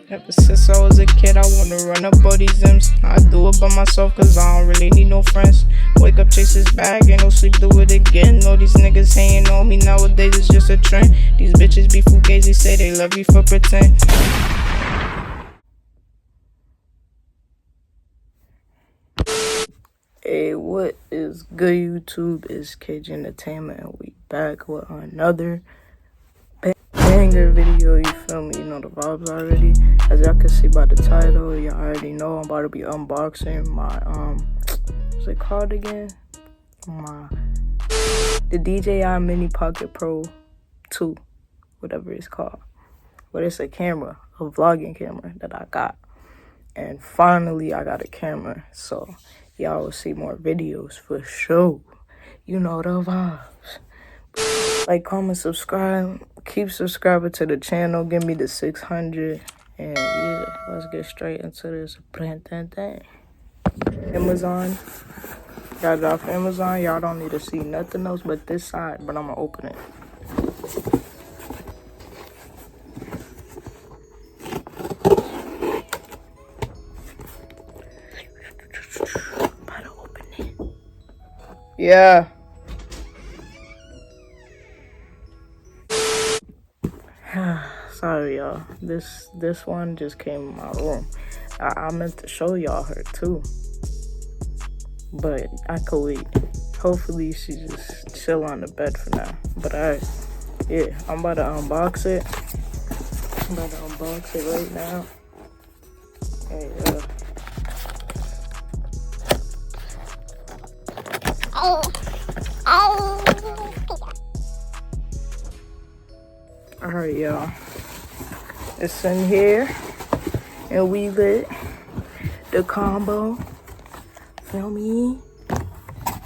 Ever since I was a kid, I wanna run up all these M's. I do it by myself cause I don't really need no friends. Wake up, chase his bag, ain't no sleep, do it again. All these niggas hating on me nowadays, it's just a trend. These bitches be fugazi, say they love you for pretend. Hey, what is good, YouTube? It's KJ Entertainment, and we back with another banger video, you feel me? You know the vibes already. As y'all can see by the title, y'all already know I'm about to be unboxing my, what's it called again? The DJI Mini Pocket Pro 2, whatever it's called. But it's a camera, a vlogging camera that I got. And finally, I got a camera, so y'all will see more videos for sure. You know the vibes. Like, comment, subscribe. Keep subscribing to the channel. Give me the 600. And yeah, let's get straight into this brand thing. Amazon. Got it off Amazon. Y'all don't need to see nothing else but this side, but I'm gonna open it. Yeah. Sorry, y'all. This one just came in my room. I meant to show y'all her too, but I could wait. Hopefully she just chill on the bed for now. But yeah, I'm about to unbox it. I'm about to unbox it right now. Hey, Alright, y'all. It's in here. And we lit the combo. Feel me?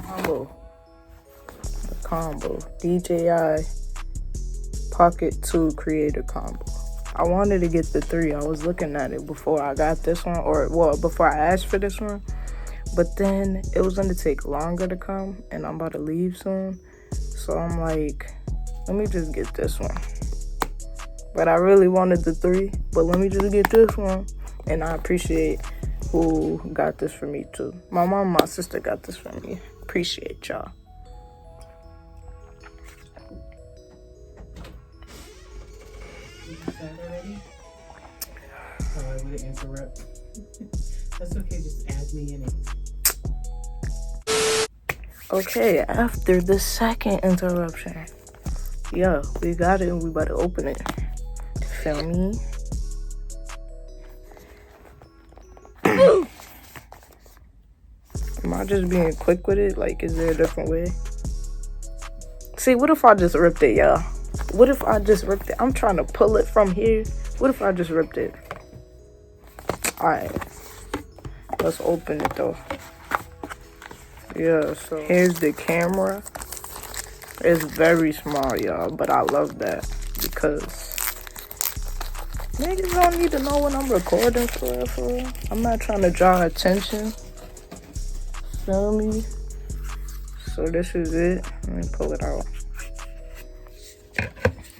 The combo. DJI Pocket 2 Creator Combo. I wanted to get the 3. I was looking at it before I got this one. Before I asked for this one. But then it was going to take longer to come. And I'm about to leave soon. So I'm like, let me just get this one. But I really wanted the 3. But let me just get this one. And I appreciate who got this for me too. My mom and my sister got this for me. Appreciate y'all. Already? Sorry, I'm gonna interrupt. That's okay, just add me in it. Okay, after the second interruption, yeah, we got it and we about to open it. Feel me? Am I just being quick with it? Like, is there a different way? See, what if I just ripped it, y'all? What if I just ripped it? I'm trying to pull it from here. What if I just ripped it? Alright. Let's open it, though. Yeah, so here's the camera. It's very small, y'all, but I love that because niggas don't need to know when I'm recording for real. I'm not trying to draw attention. Feel me? So this is it. Let me pull it out.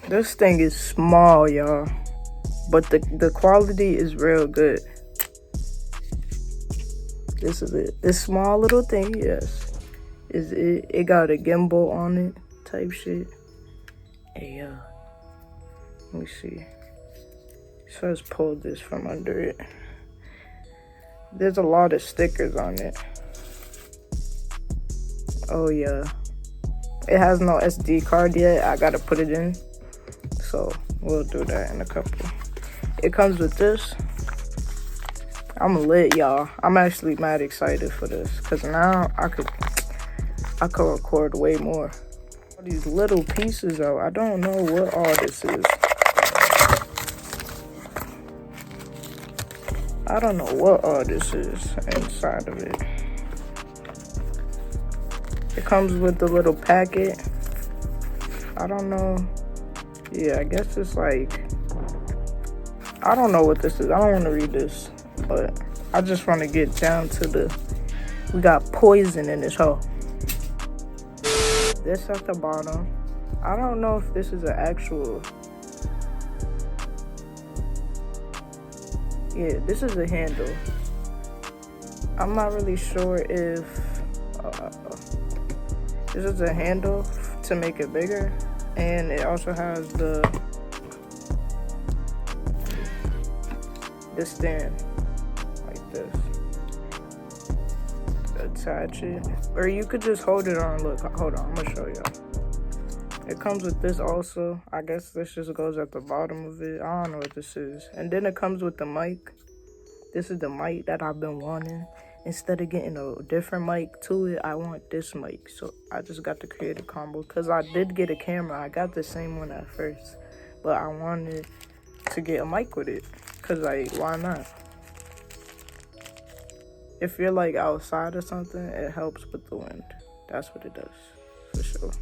This thing is small, y'all, but the quality is real good. This is it. This small little thing, yes, is it. It got a gimbal on it, type shit. Hey, let me see. So let's pull this from under it. There's a lot of stickers on it. Oh yeah, it has no SD card yet. I gotta put it in, so we'll do that in a couple. It comes with this. I'm lit, y'all. I'm actually mad excited for this because now I could record way more. All these little pieces though, I don't know what all this is. I don't know what all this is inside of it. It comes with the little packet. I don't know. Yeah, I guess it's like, I don't know what this is. I don't want to read this, but I just want to get down to we got poison in this hole. This at the bottom. I don't know if this is an actual Yeah, this is a handle. I'm not really sure if this is a handle to make it bigger, and it also has the stand like this. Attach it, or you could just hold it on. Look, hold on, I'm gonna show y'all. It comes with this also. I guess this just goes at the bottom of it. I don't know what this is. And then it comes with the mic. This is the mic that I've been wanting. Instead of getting a different mic to it, I want this mic. So I just got the Creator Combo because I did get a camera. I got the same one at first, but I wanted to get a mic with it because, like, why not? If you're like outside or something, it helps with the wind. That's what it does, for sure.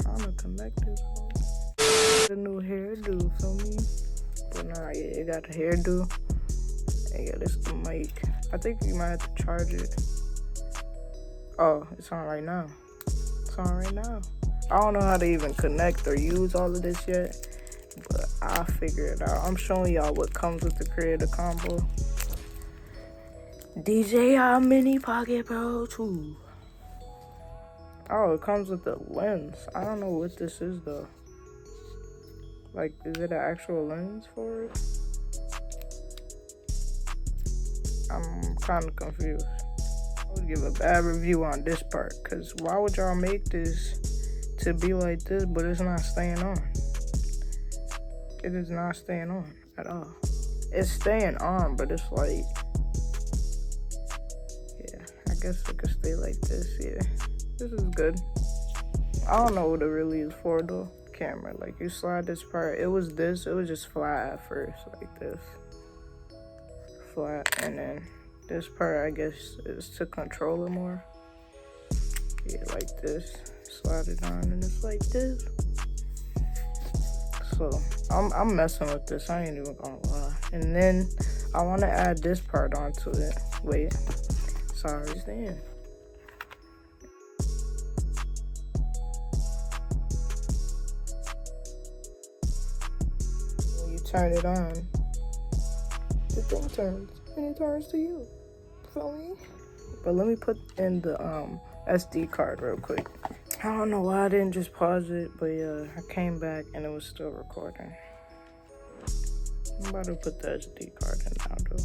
Trying to connect it. The new hairdo, feel me? But nah, yeah, it got the hairdo. And yeah, this is the mic. I think you might have to charge it. Oh, it's on right now. It's on right now. I don't know how to even connect or use all of this yet, but I'll figure it out. I'm showing y'all what comes with the Creator Combo. DJI Mini Pocket Pro 2. Oh, it comes with the lens. I don't know what this is though. Like, is it an actual lens for it? I'm kind of confused. I would give a bad review on this part, because why would y'all make this to be like this, but it's not staying on? It is not staying on at all. It's staying on, but it's like, yeah, I guess it could stay like this, yeah. This is good. I don't know what it really is for though. Camera, like, you slide this part, it was just flat at first, like this. Flat, and then this part, I guess, is to control it more. Yeah, like this. Slide it on, and it's like this. So I'm messing with this. I ain't even gonna lie. And then I want to add this part onto it. Wait, sorry, stand. When you turn it on, the thing turns, and it turns to you. Feel me? But let me put in the SD card real quick. I don't know why I didn't just pause it, but yeah, I came back and it was still recording. I'm about to put the SD card in now though.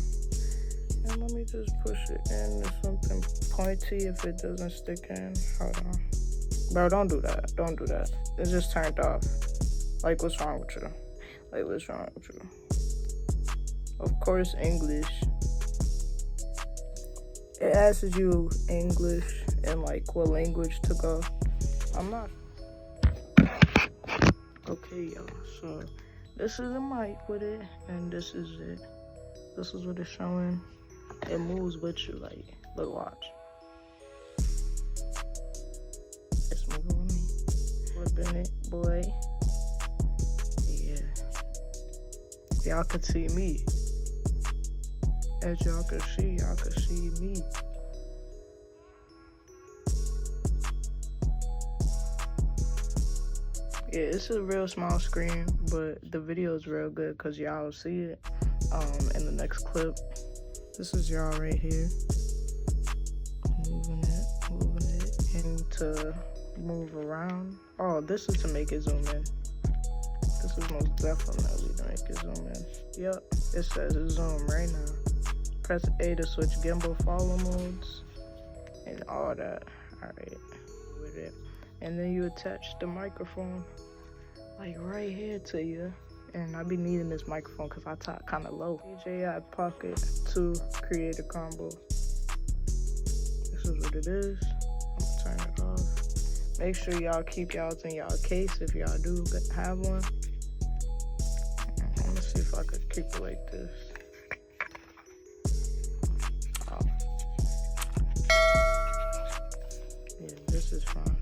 And let me just push it into something pointy if it doesn't stick in. Hold on. Bro, don't do that. Don't do that. It just turned off. Like, what's wrong with you? Like, what's wrong with you? Of course, English. It asks you English and like what language to go. I'm not. Okay, y'all. So this is the mic with it, and this is it. This is what it's showing. It moves with you, like, look, watch. It's moving with me. Flipping it, boy. Yeah. Y'all could see me. As y'all can see me. Yeah, it's a real small screen, but the video is real good because y'all will see it in the next clip. This is y'all right here. Moving it, and to move around. Oh, this is to make it zoom in. This is most definitely to make it zoom in. Yep, it says zoom right now. Press A to switch gimbal follow modes and all that. Alright, with it. And then you attach the microphone like right here to you. And I be needing this microphone because I talk kind of low. DJI Pocket 2 Creator Combo. This is what it is. I'm gonna turn it off. Make sure y'all keep y'all's in y'all case if y'all do have one. I'm gonna see if I could keep it like this. Yeah, this is fine.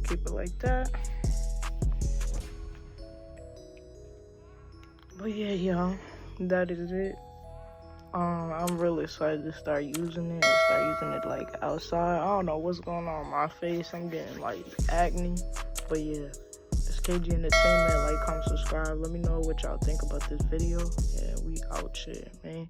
Keep it like that. But yeah, y'all, that is it. I'm really excited to start using it, like outside. I don't know what's going on with my face. I'm getting like acne, but yeah, let's keep KG Entertainment. Like, comment, subscribe. Let me know what y'all think about this video. And we out here, man.